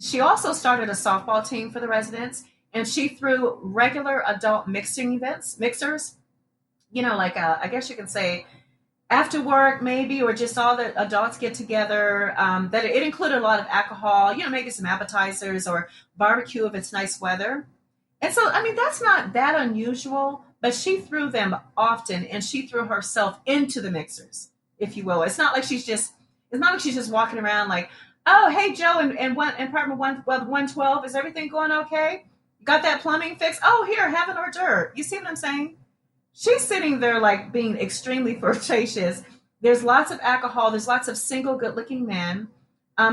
She also started a softball team for the residents, and she threw regular adult mixing events, mixers, like I guess you can say after work maybe, or just all the adults get together. That it included a lot of alcohol, maybe some appetizers or barbecue if it's nice weather. And so, I mean, that's not that unusual, but she threw them often, and she threw herself into the mixers, if you will. It's not like she's just walking around like, oh, hey, Joe, and apartment 112, is everything going okay? Got that plumbing fixed? Oh, here, have an hors d'oeuvre. You see what I'm saying? She's sitting there like being extremely flirtatious. There's lots of alcohol. There's lots of single, good-looking men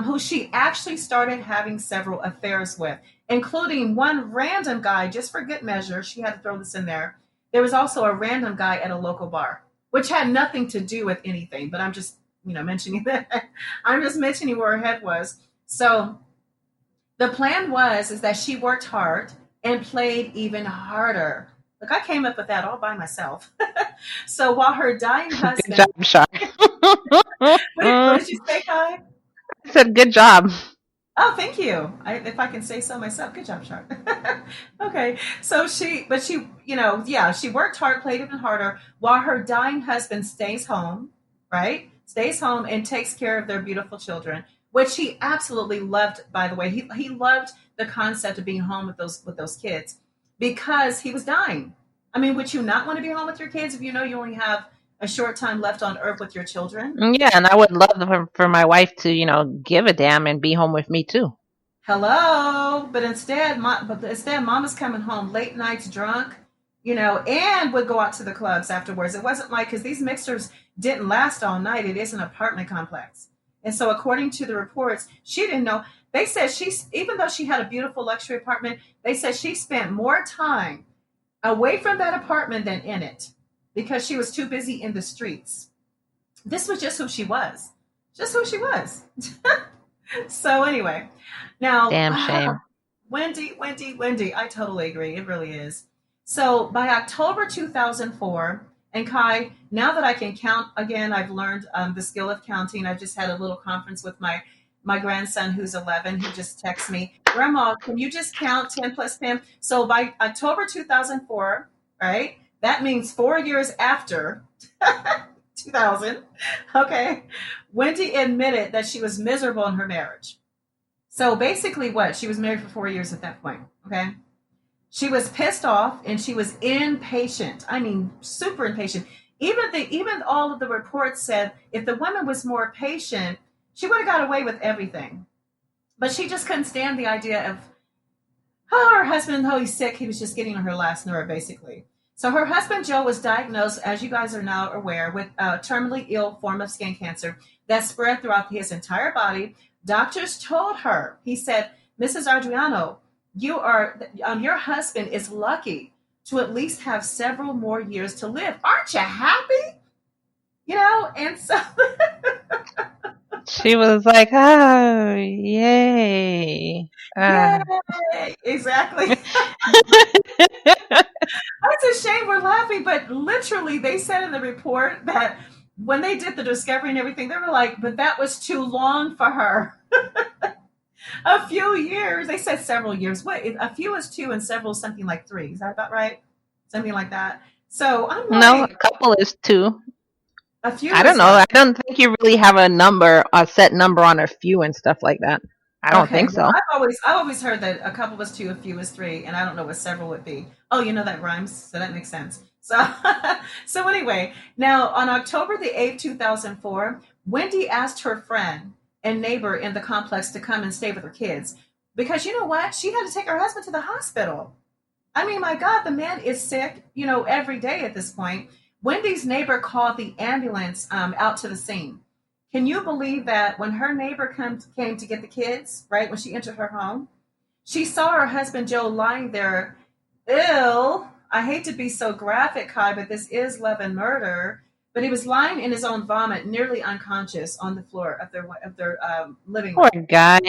who she actually started having several affairs with, including one random guy, just for good measure. She had to throw this in there. There was also a random guy at a local bar, which had nothing to do with anything, but I'm just, mentioning that. I'm just mentioning where her head was. So the plan is that she worked hard and played even harder. Look, I came up with that all by myself. So while her dying Good job, husband, Shar. what I did you say, Kai? said good job. Oh, thank you. If I can say so myself, good job, Sharp. Okay, so yeah, she worked hard, played even harder, while her dying husband stays home, right? Stays home and takes care of their beautiful children, which he absolutely loved. By the way, he loved the concept of being home with those kids because he was dying. I mean, would you not want to be home with your kids if you know you only have a short time left on Earth with your children? Yeah, and I would love for my wife to, give a damn and be home with me too. Hello, but instead, Mama's coming home late nights drunk, and would go out to the clubs afterwards. It wasn't like because these mixers didn't last all night. It is an apartment complex, and so according to the reports, she didn't know. They said even though she had a beautiful luxury apartment, they said she spent more time away from that apartment than in it because she was too busy in the streets. This was just who she was, just who she was. So anyway, now Damn shame. Wendy, I totally agree. It really is. So by October 2004, and Kai, now that I can count again, I've learned the skill of counting. I just had a little conference with my grandson who's 11. He just texted me, Grandma, can you just count 10 plus 10? So by October 2004, right? That means 4 years after 2000. Okay. Wendy admitted that she was miserable in her marriage. So basically, what? She was married for 4 years at that point. Okay. She was pissed off and she was impatient. I mean, super impatient. Even all of the reports said if the woman was more patient, she would have got away with everything. But she just couldn't stand the idea of her husband, though he's sick, he was just getting on her last nerve, basically. So her husband Joe was diagnosed, as you guys are now aware, with a terminally ill form of skin cancer that spread throughout his entire body. Doctors told her, he said, Mrs. Adriano, your husband is lucky to at least have several more years to live. Aren't you happy? And so She was like, oh, yay. yay, exactly. It's a shame we're laughing, but literally they said in the report that when they did the discovery and everything, they were like, but that was too long for her. A few years. They said several years. What? A few is two and several is something like three. Is that about right? Something like that. So I'm No, a like, couple is two. a few I don't is know. what? I don't think you really have a set number on a few and stuff like that. I don't Okay. think Well, so. I've always heard that a couple was two, a few is three, and I don't know what several would be. Oh, that rhymes, so that makes sense. So, so anyway, now on October the 8th, 2004, Wendy asked her friend and neighbor in the complex to come and stay with her kids because you know what? She had to take her husband to the hospital. I mean, my God, the man is sick, every day at this point. Wendy's neighbor called the ambulance out to the scene. Can you believe that when her neighbor came to get the kids, right, when she entered her home, she saw her husband Joe lying there ill. I hate to be so graphic, Kai, but this is love and murder. But he was lying in his own vomit, nearly unconscious on the floor of their living Poor room. guy.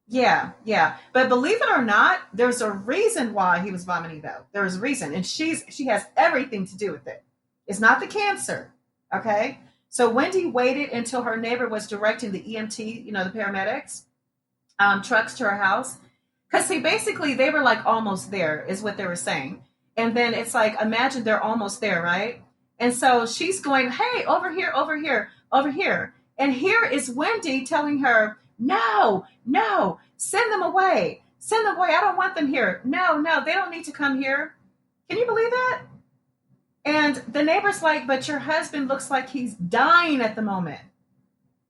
Yeah, yeah. But believe it or not, there's a reason why he was vomiting though. There is a reason. And she has everything to do with it. It's not the cancer. Okay. So Wendy waited until her neighbor was directing the EMT, the paramedics, trucks to her house. Because see, basically, they were like almost there, is what they were saying. And then it's like, imagine they're almost there, right? And so she's going, hey, over here, over here, over here. And here is Wendi telling her, no, no, send them away. Send them away. I don't want them here. No, no, they don't need to come here. Can you believe that? And the neighbor's like, but your husband looks like he's dying at the moment.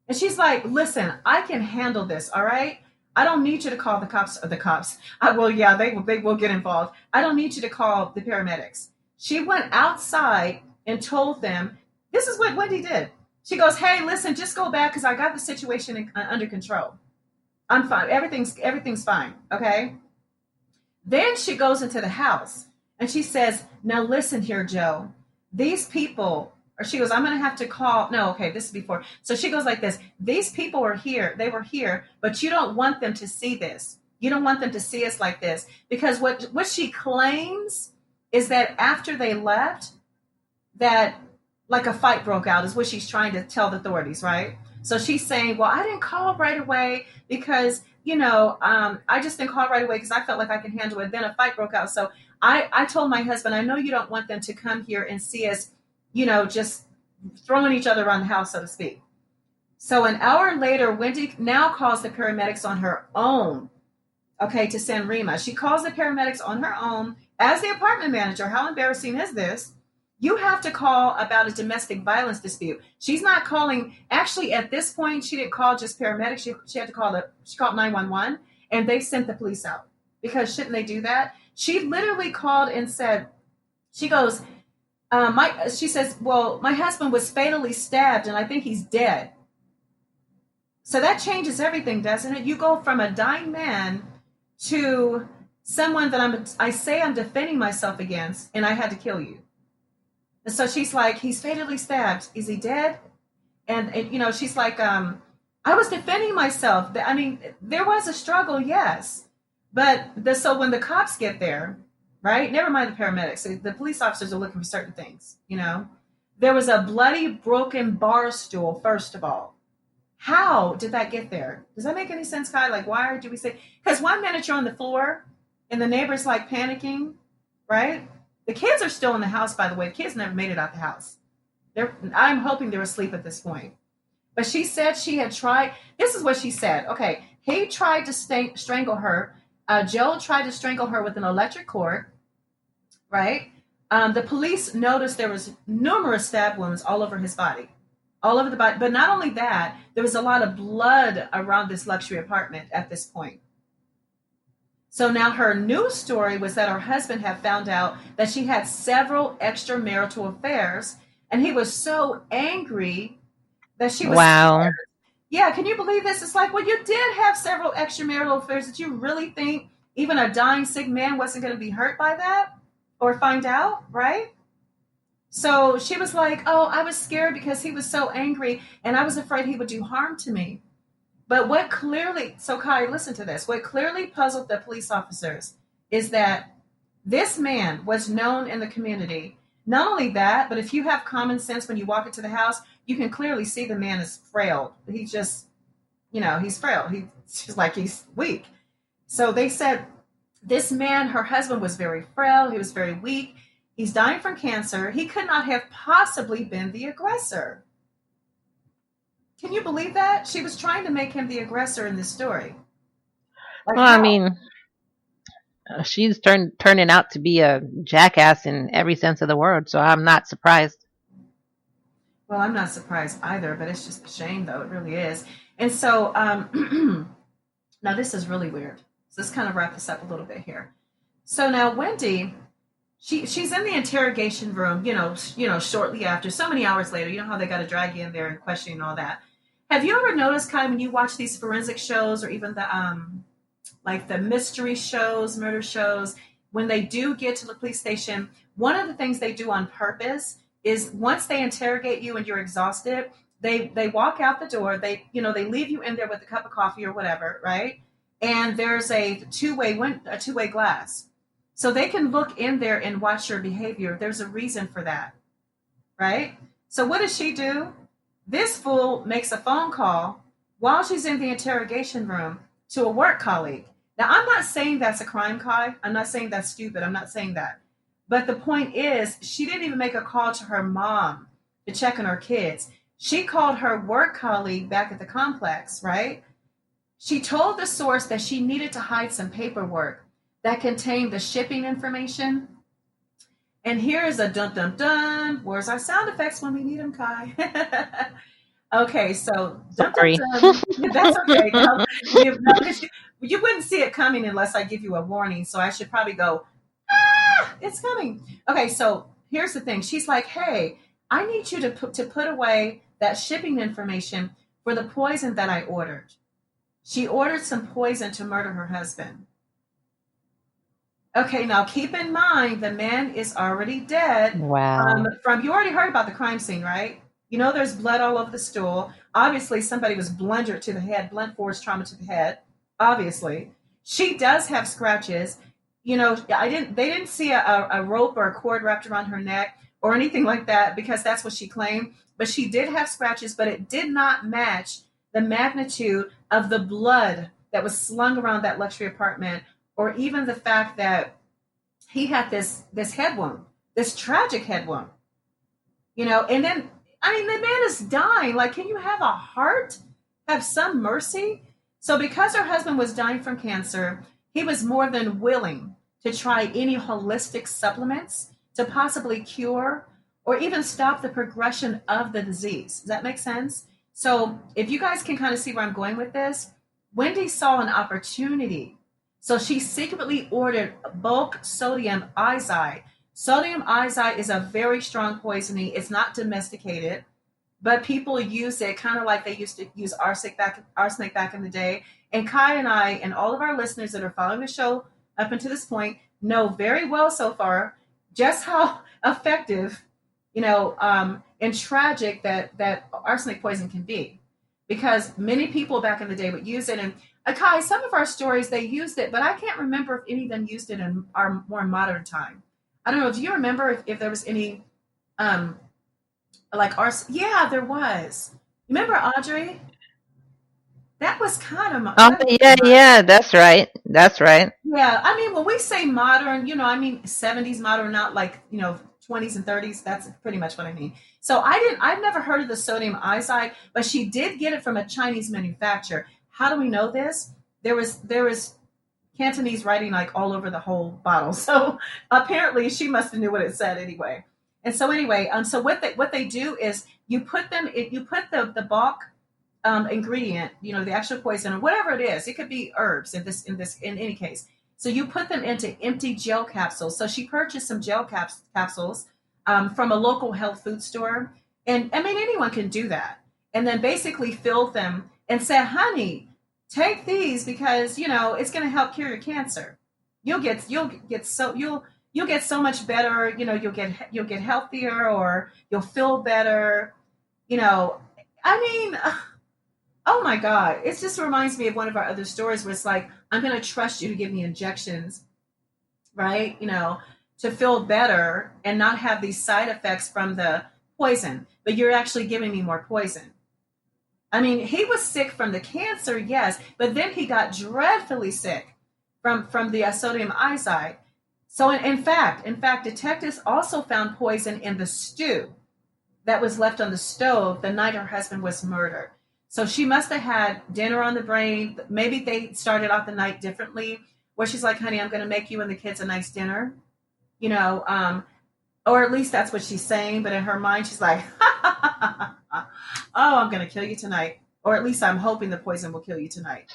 And she's like, listen, I can handle this, all right? I don't need you to call the cops. The cops. I will, yeah, they will get involved. I don't need you to call the paramedics. She went outside and told them, this is what Wendi did. She goes, hey, listen, just go back because I got the situation under control. I'm fine. Everything's fine. Okay. Then she goes into the house and she says, now listen here, Joe. These people, or she goes, I'm going to have to call. No, okay, this is before. So she goes like this. These people were here. They were here, but you don't want them to see this. You don't want them to see us like this. Because what she claims is that after they left, that like a fight broke out is what she's trying to tell the authorities, right? So she's saying, well, I didn't call right away because, I just didn't call right away because I felt like I could handle it. Then a fight broke out. So I told my husband, I know you don't want them to come here and see us, just throwing each other around the house, so to speak. So an hour later, Wendi now calls the paramedics on her own, okay, to San Rima. She calls the paramedics on her own as the apartment manager. How embarrassing is this? You have to call about a domestic violence dispute. She's not calling. Actually, at this point, she didn't call just paramedics. She had to call she called 911 and they sent the police out because shouldn't they do that? She literally called and said, she goes, she says, well, my husband was fatally stabbed and I think he's dead. So that changes everything, doesn't it? You go from a dying man to someone that I say I'm defending myself against and I had to kill you. And so she's like, he's fatally stabbed. Is he dead? And she's like, I was defending myself. I mean, there was a struggle, yes. But so when the cops get there, right? Never mind the paramedics. The police officers are looking for certain things, There was a bloody, broken bar stool, first of all. How did that get there? Does that make any sense, Ky? Like, why do we say? Because 1 minute you're on the floor and the neighbor's like panicking, right? The kids are still in the house, by the way. The kids never made it out the house. I'm hoping they're asleep at this point. But she said she had tried. This is what she said. Okay, he tried to strangle her. Joe tried to strangle her with an electric cord, right? The police noticed there was numerous stab wounds all over his body, all over the body. But not only that, there was a lot of blood around this luxury apartment at this point. So now her news story was that her husband had found out that she had several extramarital affairs, and he was so angry that she was scared. Yeah, can you believe this? It's like, well, you did have several extramarital affairs. Did you really think even a dying sick man wasn't going to be hurt by that or find out, right? So she was like, oh, I was scared because he was so angry, and I was afraid he would do harm to me. But so Ky, listen to this. What clearly puzzled the police officers is that this man was known in the community. Not only that, but if you have common sense when you walk into the house, you can clearly see the man is frail. He's just, he's frail. He's just like he's weak. So they said this man, her husband, was very frail. He was very weak. He's dying from cancer. He could not have possibly been the aggressor. Can you believe that? She was trying to make him the aggressor in this story. Like, well, how? I mean, she's turning out to be a jackass in every sense of the word, so I'm not surprised. Well, I'm not surprised either, but it's just a shame, though. It really is. And so, now this is really weird. So let's kind of wrap this up a little bit here. So now Wendi, she's in the interrogation room, shortly after, so many hours later. You know how they got to drag you in there and question and all that. Have you ever noticed, Ky, when you watch these forensic shows or even the like the mystery shows, murder shows, when they do get to the police station, one of the things they do on purpose is once they interrogate you and you're exhausted, they walk out the door. They leave you in there with a cup of coffee or whatever, right? And there's a two-way glass. So they can look in there and watch your behavior. There's a reason for that, right? So what does she do? This fool makes a phone call while she's in the interrogation room to a work colleague. Now, I'm not saying that's a crime, Kai. I'm not saying that's stupid. I'm not saying that. But the point is, she didn't even make a call to her mom to check on her kids. She called her work colleague back at the complex, right? She told the source that she needed to hide some paperwork that contained the shipping information. And here is a dun dun dun. Where's our sound effects when we need them, Kai? Okay, so dun dun Sorry. dun. That's okay. No, no, 'cause you wouldn't see it coming unless I give you a warning. So I should probably go, ah, it's coming. Okay, so here's the thing. She's like, hey, I need you to put away that shipping information for the poison that I ordered. She ordered some poison to murder her husband. Okay, now keep in mind the man is already dead. Wow. From you already heard about the crime scene, right? You know there's blood all over the stool. Obviously, somebody was blundered to the head, blunt force trauma to the head. Obviously, she does have scratches. You know, they didn't see a rope or a cord wrapped around her neck or anything like that because that's what she claimed. But she did have scratches, but it did not match the magnitude of the blood that was slung around that luxury apartment, or even the fact that he had this head wound, this tragic head wound. You know, and then I mean, the man is dying. Like, can you have a heart? Have some mercy? So, because her husband was dying from cancer, he was more than willing to try any holistic supplements to possibly cure or even stop the progression of the disease. Does that make sense? So, if you guys can kind of see where I'm going with this, Wendi saw an opportunity. So, she secretly ordered bulk sodium iodide. Sodium iodide is a very strong poisoning. It's not domesticated, but people use it kind of like they used to use arsenic back in the day. And Kai and I and all of our listeners that are following the show up until this point know very well so far just how effective, and tragic that arsenic poison can be. Because many people back in the day would use it. And Kai, some of our stories, they used it, but I can't remember if any of them used it in our more modern time. I don't know. Do you remember if there was any, like ours? Yeah, there was. Remember Audrey? That was kind of. Oh, yeah, that's right. That's right. Yeah, I mean, when we say modern, I mean 70s modern, not like 20s and 30s. That's pretty much what I mean. So I've never heard of the sodium iodide, but she did get it from a Chinese manufacturer. How do we know this? There was Cantonese writing like all over the whole bottle. So apparently she must have knew what it said anyway. And so anyway, so what they do is you put the bulk ingredient, the actual poison or whatever it is. It could be herbs in any case. So you put them into empty gel capsules. So she purchased some gel capsules from a local health food store, and I mean anyone can do that. And then basically filled them and said, "Honey, take these because it's going to help cure your cancer. You'll get so much better. You'll get healthier, or you'll feel better. I mean, oh my God, it just reminds me of one of our other stories where it's like, I'm going to trust you to give me injections, right? To feel better and not have these side effects from the poison, but you're actually giving me more poison." I mean, he was sick from the cancer, yes, but then he got dreadfully sick from the sodium iodide. So, in fact, detectives also found poison in the stew that was left on the stove the night her husband was murdered. So she must have had dinner on the brain. Maybe they started off the night differently, where she's like, "Honey, I'm going to make you and the kids a nice dinner," or at least that's what she's saying. But in her mind, she's like, "Oh, I'm going to kill you tonight." Or at least I'm hoping the poison will kill you tonight.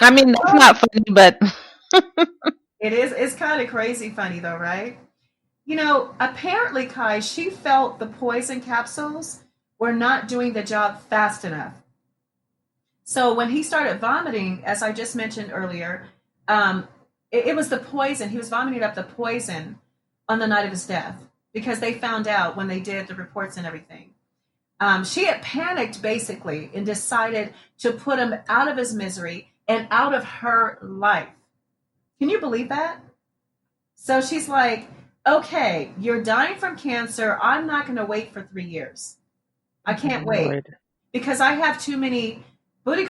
I mean, that's not funny, but it is. It's kind of crazy funny though, right? Apparently, Kai, she felt the poison capsules were not doing the job fast enough. So when he started vomiting, as I just mentioned earlier, it was the poison. He was vomiting up the poison on the night of his death because they found out when they did the reports and everything. She had panicked basically and decided to put him out of his misery and out of her life. Can you believe that? So she's like, "Okay, you're dying from cancer. I'm not going to wait for 3 years. I can't wait." because I have too many booty